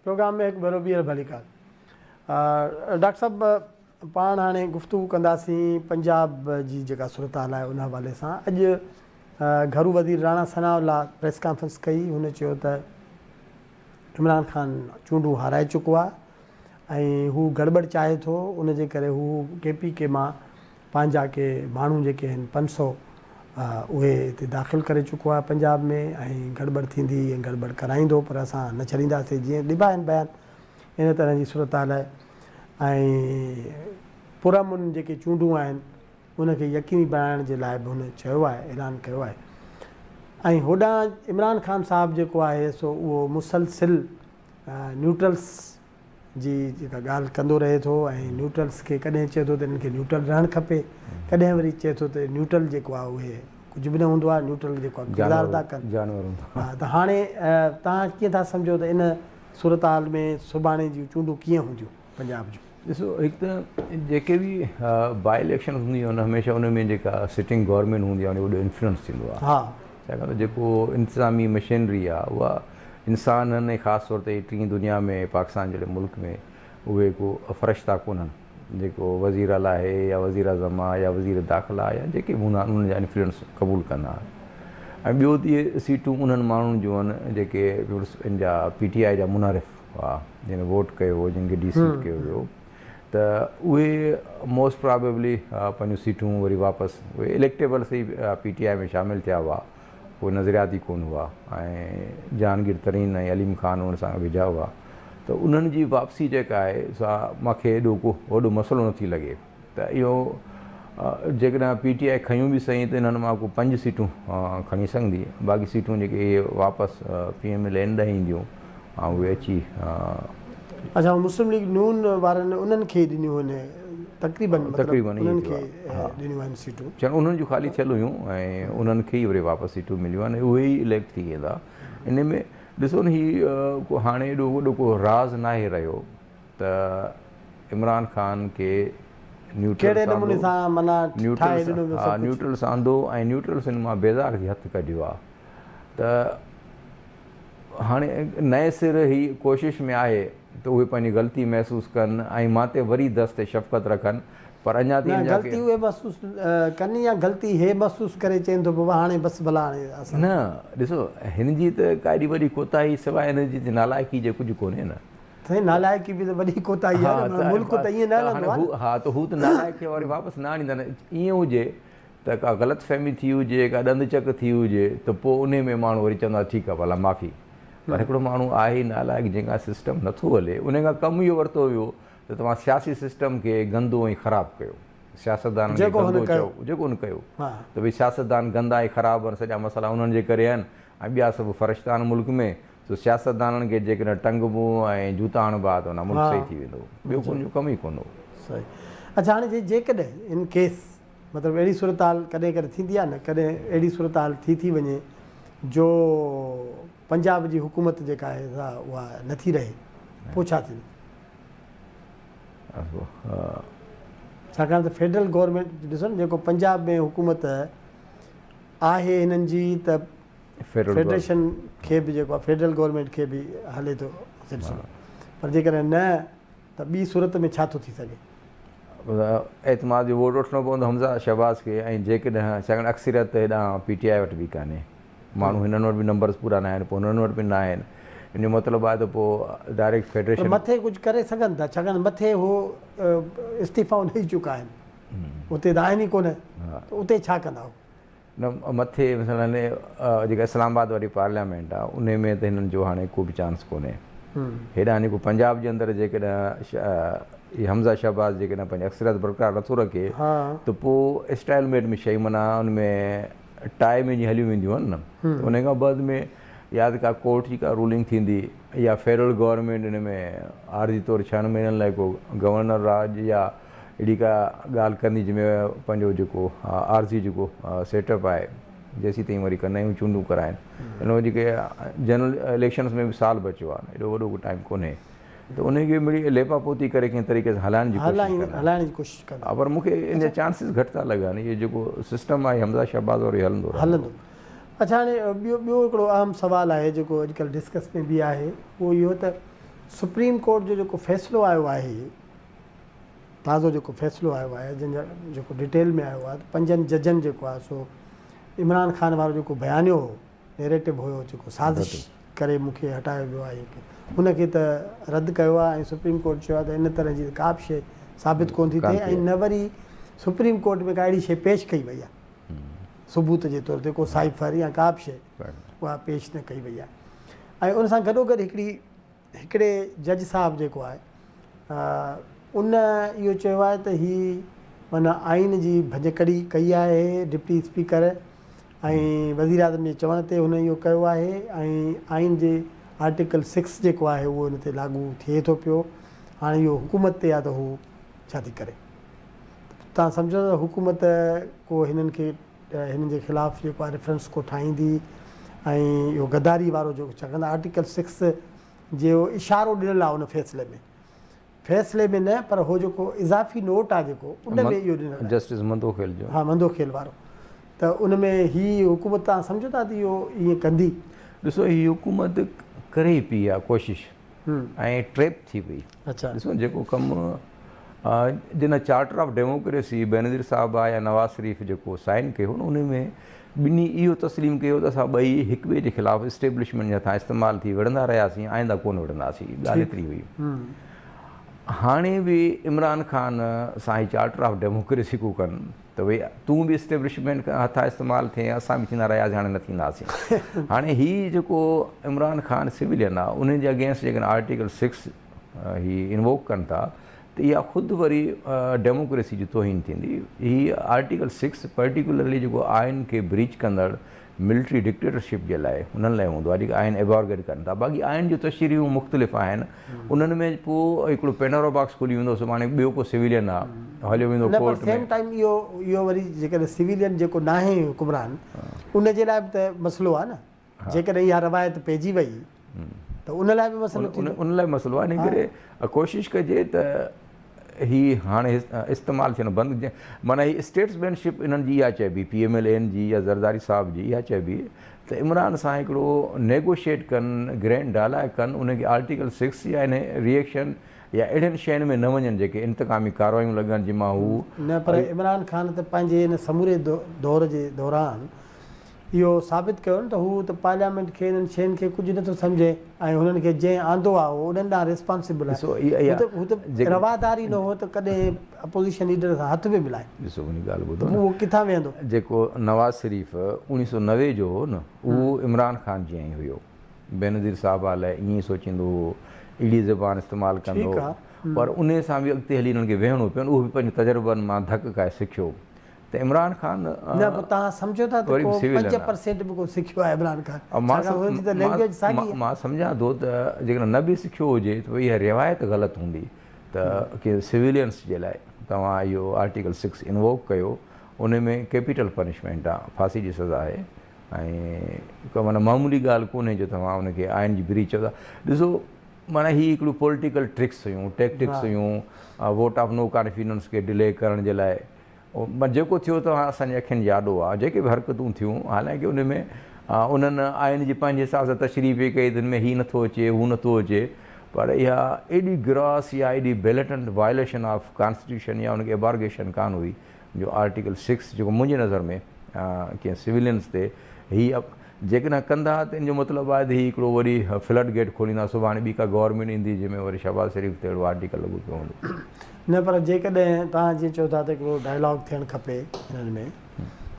Programme में हिकु भेरो ॿीहर भली काल। डॉक्टर साहब पाण हाणे गुफ़्तगू कंदासीं पंजाब जी जेका सूरत हाल आहे उन हवाले सां। अॼु घरू वज़ीर राणा सनाउल्लाह प्रेस कॉन्फ्रेंस कई। हुन चयो त इमरान ख़ान चूंडूं हाराए चुको आहे ऐं हू गड़बड़ चाहे थो, उन जे करे हू KPK मां पंहिंजा के माण्हू जेके आहिनि 500 उहे हिते दाख़िल करे चुको आहे पंजाब में ऐं गड़बड़ थींदी ऐं गड़बड़ कराईंदो, पर असां न छॾींदासीं। जीअं ॾिबा आहिनि बयान इन तरह जी सूरत हाल आहे। ऐं पुरअमन जेके चूंडूं आहिनि उनखे यकीनी बणाइण जे लाइ बि हुन चयो आहे, ऐलान कयो आहे। ऐं होॾां इमरान ख़ान साहबु जेको आहे सो उहो मुसलसिल न्यूट्रल्स जी जेका ॻाल्हि कंदो रहे थो ऐं न्यूट्रल्स खे कॾहिं चए थो त इन्हनि खे न्यूट्रल रहणु खपे, कॾहिं वरी चए थो त न्यूट्रल जेको आहे उहे कुझु बि न हूंदो आहे, न्यूट्रल जेको आहे किरदारु था कनि। हा, त हाणे तव्हां कीअं था सम्झो त इन सूरत हाल में सुभाणे जूं चूंडूं कीअं हूंदियूं पंजाब जूं? ॾिसो, हिकु त जेके बि बाई इलेक्शन हूंदियूं आहिनि हमेशह उन में जेका सिटिंग गवर्नमेंट हूंदी आहे वॾो इन्फ्लुएंस थींदो आहे। हा, छाकाणि त जेको इंतिज़ामी मशीनरी आहे उहा इंसाननि ऐं ख़ासि तौर ते टीं दुनिया में पाकिस्तान जहिड़े मुल्क में उहे को फ़रिश्ता कोन्हनि जेको वज़ीर आला आहे या वज़ीर अज़म आहे या वज़ीर दाख़िला या जेके बि हूंदा आहिनि उन्हनि जा इन्फ्लुएंस क़बूल कंदा। ऐं ॿियो त इहे सीटूं उन्हनि माण्हुनि जूं आहिनि जेके इन जा PTI जा मुनारिफ़ हुआ, जिन वोट कयो हो, जिन खे डिसीट कयो वियो, त उहे मोस्ट प्रोबेबली पंहिंजूं सीटूं वरी वापसि उहे इलेक्टेबल से PTI में शामिलु थिया हुआ, कोई नज़रियाती कोन हुआ ऐं जहांगीर तरीन ऐं अलीम ख़ान उन सां वेझा हुआ। त उन्हनि जी वापसी जेका आहे सा मूंखे एॾो वॾो मसइलो नथी लॻे। त इहो जेकॾहिं PTI खयूं बि सही त इन्हनि मां को 5 सीटूं खणी सघंदी, बाक़ी सीटूं जेके इहे वापसि PML ॾह ईंदियूं ऐं उहे अची अच्छा मुस्लिम लीग नून वारनि उन्हनि खे ॾिनियूं आहिनि तक़रीबन उन्हनि खे ॾिनियूं आहिनि सीटूं, चवनि उन्हनि जूं ख़ाली थियल हुयूं ऐं उन्हनि खे ई वरी वापसि सीटूं मिलियूं आहिनि, उहे ई इलेक्ट थी वेंदा। इन में ॾिसो न, हीउ हाणे एॾो वॾो को राज़ नाहे रहियो त इमरान ख़ान खे न्यूट्रल्स आंदो ऐं न्यूट्रल्स इन मां बेज़ार थी हथु कढियो आहे। त हाणे नए सिर ही कोशिशि में आहे त उहे पंहिंजी ग़लती महसूसु कनि ऐं मां ते वरी दस्ते शफ़क़त रखनि, पर अञा ताईं ग़लती उहे महसूसु कनि या ग़लती हे महसूसु करे चवनि थो बाबा हाणे बसि भला हाणे न। ॾिसो, हिन जी त काॾी वॾी कोताही सवाइ हिन जी नालाइकी जे कुझु कोन्हे न। नालाइकी बि त वॾी कोताही आहे, मुल्क त ईअं न हलंदो आहे। हा, त हू त नालाइक खे वरी वापसि न आणींदा। ईअं हुजे त का ग़लतफ़हमी थी हुजे, का ॾंद चक थी हुजे त पोइ उन में माण्हू वरी चवंदा ठीकु आहे भला माफ़ी, पर हिकिड़ो माण्हू आहे ई नालाइक जंहिंखां सिस्टम नथो हले, उन खां कमु इहो वरितो हुयो त तव्हां सियासी सिस्टम खे गंदो ऐं ख़राबु कयो, सियासतदान जेको हुन कयो त भई सियासतदान गंदा ऐं ख़राबु आहिनि, सॼा मसइला उन्हनि जे करे आहिनि ऐं ॿिया सभु फ़रिश्ता आहिनि मुल्क में। सो सियासतदाननि खे जेकॾहिं टंगबो ऐं जूता हणबा त हुन मुल्क सही थी वेंदो, ॿियो कोन कमु ई कोन हो। सही। अच्छा, हाणे जेकॾहिं इन केस मतिलबु अहिड़ी सूरत हाल कॾहिं कॾहिं थींदी आहे न, कॾहिं अहिड़ी सूरत हाल थी वञे जो पंजाब जी हुकूमत जेका आहे उहा नथी रहे, पोइ छा थींदो? छाकाणि त फेडरल गवर्नमेंट ॾिसो न, जेको पंजाब में हुकूमत आहे हिननि जी, त फेडरेशन खे बि जेको आहे फेडरल गवर्नमेंट खे बि हले थो सिलसिलो, पर जेकॾहिं न त ॿी सूरत में छा थो थी सघे? एतमाद जो वोट वठिणो पवंदो हमज़ा शहबाज़ खे, ऐं जेकॾहिं छाकाणि अक्सरियत हेॾां PTI वटि बि कान्हे, माण्हू हिननि वटि बि नंबर्स पूरा न आहिनि, पोइ हुननि वटि बि न आहिनि। इन जो मतिलबु आहे त पोइ डायरेक्ट फेडरेशन मथे कुझु करे सघनि था, छाकाणि मथे हू इस्तीफ़ाऊं ॾेई चुका आहिनि, उते त आहिनि ई कोन, त उते छा कंदा? न मथे मसइलनि जेका इस्लामाबाद वारी पार्लियामेंट आहे उन में त हिननि जो हाणे को बि चांस कोन्हे। हेॾां जेको पंजाब जे अंदरि जेकॾहिं हमज़ा शहबाज़ जेकॾहिं पंहिंजी अक्सरियत बरक़रार नथो रखे त पोइ स्टाइलमेट में शइ माना उन में टाई में जीअं हलियूं वेंदियूं आहिनि न, उन खां बाद में या त का कोर्ट जी का रूलिंग थींदी या फेडरल गवर्नमेंट इन में आरजी तौरु 6 महीननि लाइ को गवर्नर राज या अहिड़ी का ॻाल्हि कंदी जंहिंमें पंहिंजो जेको आरजी जेको सेटअप आहे जेसीं ताईं वरी कंदा आहियूं चूंडूं कराइनि। हिन जेके जनरल इलेक्शन्स में बि साल बचियो आहे, एॾो वॾो टाइम कोन्हे, त उनखे मिड़ी लेपा पोती करे कंहिं तरीक़े सां हलाइण जी कोशिशि कंदा, पर मूंखे इन जा चांसिस घटि था लॻनि। इहो जेको सिस्टम आहे हमज़ा शहबाज़ वारो हलंदो। अच्छा, हाणे ॿियो हिकिड़ो अहम सुवालु आहे जेको अॼुकल्ह डिस्कस में बि आहे, उहो इहो त सुप्रीम कोर्ट जो जेको फ़ैसिलो आयो आहे, ताज़ो जेको फ़ैसिलो आयो आहे, जंहिंजा जेको डिटेल में आयो आहे, 5 जजनि जेको आहे सो इमरान ख़ान वारो जेको बयानियो हो, नैरेटिव हुयो, जेको साज़िश करे मूंखे हटायो वियो आहे, हुनखे त रद्द कयो आहे। ऐं सुप्रीम कोर्ट चयो आहे त इन तरह जी का बि शइ साबित कोन थी थिए, ऐं न वरी सुप्रीम कोर्ट में का अहिड़ी शइ पेश कई वई आहे सबूत जे तौर ते, को साइफ़र या का बि शइ उहा पेश न कई वई आहे। ऐं उन सां गॾोगॾु हिकिड़े जज साहिबु जेको आहे उन इहो चयो आहे त हीअ माना आइन जी भञकड़ी कई आहे डिप्टी स्पीकर ऐं वज़ीर आज़म जे चवण ते हुन इहो कयो आहे, ऐं आइन जे आर्टिकल 6 जेको आहे उहो हिन ते लागू थिए थो पियो। हाणे इहो हुकूमत ते आहे त हू छा थी करे, तव्हां सम्झो त हुकूमत को हिननि खे हिननि जे ख़िलाफ़ु जेको आहे रेफरेंस को ठाहींदी, ऐं इहो गद्दारी वारो जेको चवंदा आर्टिकल 6 जो इशारो ॾिनल आहे उन फ़ैसिले में न, पर उहो जेको इज़ाफ़ी नोट आहे जेको उन में इहो ॾिनल जस्टिस मंदोखेल जो, हा मंदोखेल वारो, त उन में हीअ हुकूमत तव्हां सम्झो था त इहो ईअं कंदी। ॾिसो हीअ हुकूमत करे ई पई आहे कोशिशि ऐं ट्रैप थी पई। अच्छा, ॾिसो जेको कमु जिन चार्टर ऑफ डेमोक्रेसी बेनज़ीर साहिबु आहे या नवाज़ शरीफ़ जेको साइन कयो न, उन में ॿिन्ही इहो तस्लीम कयो त असां ॿई हिक ॿिए जे ख़िलाफ़ु इस्टेब्लिशमेंट जे हथां इस्तेमालु थी विढ़ंदा रहियासीं, आईंदा कोन विढ़ंदासीं, ॻाल्हि एतिरी हुई। हाणे बि इमरान ख़ान सां ही चार्टर ऑफ डेमोक्रेसी को कनि त भई तूं बि इस्टेब्लिशमेंट हथां इस्तेमालु थिए, असां बि थींदा रहियासीं, हाणे न थींदासीं। हाणे हीअ जेको इमरान ख़ान सिविलियन आहे उन जे अगेंस्ट जेकॾहिं आर्टिकल 6 ही इन्वोक कनि था त इहा ख़ुदि वरी डेमोक्रेसी जी तोहीन थींदी। हीअ आर्टिकल 6 पर्टिकुलरली जेको आइन खे ब्रीच कंदड़ मिलिट्री डिक्टेटरशिप जे लाइ उन्हनि लाइ हूंदो आहे, जेके आइन एबॉर्गेट कनि था। बाक़ी आइन जूं तशरीहूं मुख़्तलिफ़ आहिनि, उन्हनि में पोइ हिकिड़ो पेंडोरा बॉक्स खुली वेंदो, सुभाणे ॿियो को सिविलियन आहे हलियो वेंदो कोर्ट में। सेम टाइम इहो वरी जेकॾहिं सिविलियन जेको न आहे हुकुमरान उन जे लाइ बि त मसइलो आहे न, जेकॾहिं इहा रवायत पइजी वई त उन लाइ बि मसइलो उन लाइ मसइलो आहे। इन करे कोशिशि कजे त ही हाणे इस्तेमालु थियणु बंदि, माना ही स्टेट्समैनशिप इन्हनि जी इहा चइबी, PMLN जी या ज़रदारी साहिब जी इहा चइबी त इमरान सां हिकिड़ो नेगोशिएट कनि, ग्रैंड डालाए कनि, उनखे आर्टिकल 6 या इन रिएक्शन या अहिड़ियुनि शयुनि में न वञनि जेके इंतकामी कार्रवायूं लॻनि, जंहिंमां हू न। पर इमरान ख़ान त पंहिंजे हिन समूरे दौर जे दौरान इहो साबित कयो न त हू त पार्लियामेंट खे हिननि शयुनि खे कुझु नथो सम्झे, ऐं हुननि खे जंहिं आंदो आहे उहो उन्हनि ॾांहुं रिस्पॉन्सिबल आहे। हू त रवादारी न हो त कॾहिं अपोज़िशन लीडर सां हथ बि मिलाए। ॾिसो उन ॻाल्हि ॿुधो, उहो किथां वेंदो। जेको नवाज़ शरीफ़ 1990 जो हो न, उहो इमरान ख़ान जीअं ई हुयो, बेनज़ीर साहिबा लाइ ईअं ई सोचींदो हो, अहिड़ी ज़बान इस्तेमालु कंदो, पर उन सां बि अॻिते हली हिननि खे वेहणो पियो, उहो बि पंहिंजे तजुर्बनि मां धक खाए सिखियो। त इमरान ख़ान न, तव्हां सम्झो था त 5% बि को सिखियो आहे इमरान ख़ान। मां सम्झां थो त जेकॾहिं न बि सिखियो हुजे त इहा रिवायत ग़लति हूंदी त की सिविलियन्स जे लाइ तव्हां इहो आर्टिकल 6 इन्वोक कयो, उन में कैपिटल पनिशमेंट आहे, फांसी जी सज़ा आहे, ऐं माना मामूली ॻाल्हि कोन्हे जो तव्हां उनखे आइन जी ब्रीच चओ था। ॾिसो माना हीअ हिकिड़ो पॉलिटिकल ट्रिक्स हुयूं, टैक्टिक्स हुयूं, वोट ऑफ नो कॉन्फिडेंस खे डिले करण जे लाइ। जेको थियो तव्हां असांजे अखियुनि यादो आहे, जेके बि हरकतूं थियूं, हालांकि उन में उन्हनि आइन जी पंहिंजे हिसाब सां तशरीफ़ बि कई, हिन में हीउ नथो अचे, हू नथो अचे, पर इहा एॾी ग्रास या एॾी ब्लेटेंट वायलेशन ऑफ कॉन्स्टिट्यूशन या उनखे एबॉर्गेशन कान हुई जो आर्टिकल 6 जेको मुंहिंजे नज़र में कंहिं सिविलियन्स ते हीअ जेकॾहिं कंदा त इन जो मतिलबु आहे त हीअ हिकिड़ो वरी फ्लड गेट खोलींदा, सुभाणे ॿी का गवर्नमेंट ईंदी जंहिंमें वरी शहबाज़ शरीफ़ ते अहिड़ो आर्टिकल लॻो पियो हूंदो। न, पर जेकॾहिं तव्हां जीअं चओ था त हिकिड़ो डायलॉग थियणु खपे हिननि में,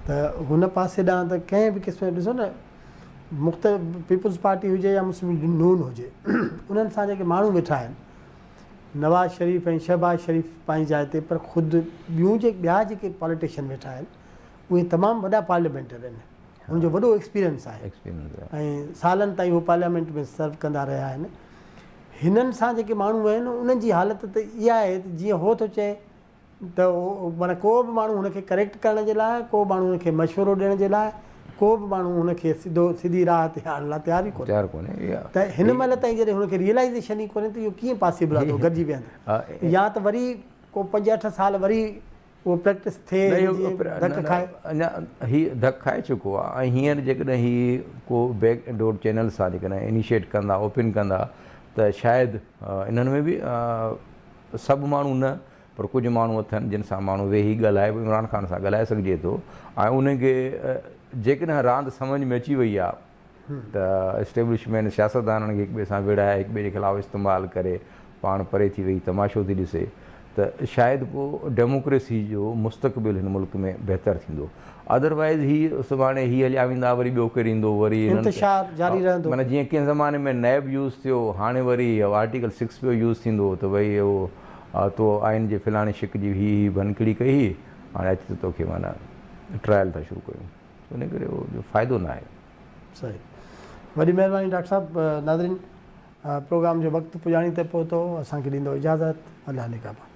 त हुन पासे ॾांहुं त कंहिं बि क़िस्म जो ॾिसो न, मुख़्तलिफ़ पीपुल्स पार्टी हुजे या मुस्लिम नून हुजे, उन्हनि सां जेके माण्हू वेठा आहिनि, नवाज़ शरीफ़ ऐं शहबाज़ शरीफ़ पंहिंजी जाइ ते, पर ख़ुदि ॿिया जेके पॉलिटिशियन वेठा आहिनि उहे तमामु वॾा पार्लियामेंटर आहिनि, हुनजो वॾो एक्सपीरियंस आहे ऐं सालनि ताईं उहो पार्लियामेंट में सर्व कंदा रहिया आहिनि। हिननि सां जेके माण्हू आहिनि उन्हनि जी हालति त इहा आहे त जीअं हो थो चए त माना को बि माण्हू हुनखे करेक्ट करण जे लाइ, को माण्हू हुनखे मशवरो ॾियण जे लाइ, को बि माण्हू हुनखे सिधी राह ते आणण लाइ तयार ई कोन्हे। त हिन महिल ताईं जॾहिं हुनखे रियलाइज़ेशन ई कोन्हे त इहो कीअं पॉसिबल आहे गॾिजी वेहंदा, या त वरी को 5-8 साल वरी उहो प्रैक्टिस थिए, अञा हीअ धक खाए चुको आहे। ऐं हींअर जेकॾहिं हीअ को बैक डोर चैनल सां जेकॾहिं इनिशिएट कंदा, ओपन कंदा, त शायदि इन्हनि में बि सभु माण्हू न पर कुझु माण्हू अथनि जिन सां माण्हू वेही ॻाल्हाए बि इमरान ख़ान सां ॻाल्हाए सघिजे थो ऐं उनखे जेकॾहिं रांदि सम्झ में अची वई आहे त इस्टेब्लिशमेंट सियासतदाननि खे हिक ॿिए सां विड़हाए हिक ॿिए जे ख़िलाफ़ु इस्तेमालु करे पाण परे थी वेई तमाशो थी ॾिसे त शायदि पोइ डेमोक्रेसी जो मुस्तक़बिल हिन मुल्क में बहितरु थींदो। अदरवाइज़ ही सुभाणे हीअ हलिया वेंदा वरी ॿियो केरु ईंदो वरी इंतिशार जारी रहंदो। माना जीअं कंहिं ज़माने में नैब यूज़ थियो हाणे वरी आर्टिकल 6 पियो यूज़ थींदो त भई उहो तो आइन जे फलाणे शिक जी ही बनकड़ी कई हाणे अच त तोखे माना ट्रायल था शुरू कयूं इन करे उहो फ़ाइदो न आहे। सही, वॾी महिरबानी डॉक्टर साहिबु। नाज़रीन, प्रोग्राम जो वक़्तु पुॼाणी ते पहुतो, असांखे ॾींदो इजाज़त। अल्लाह निगहबान।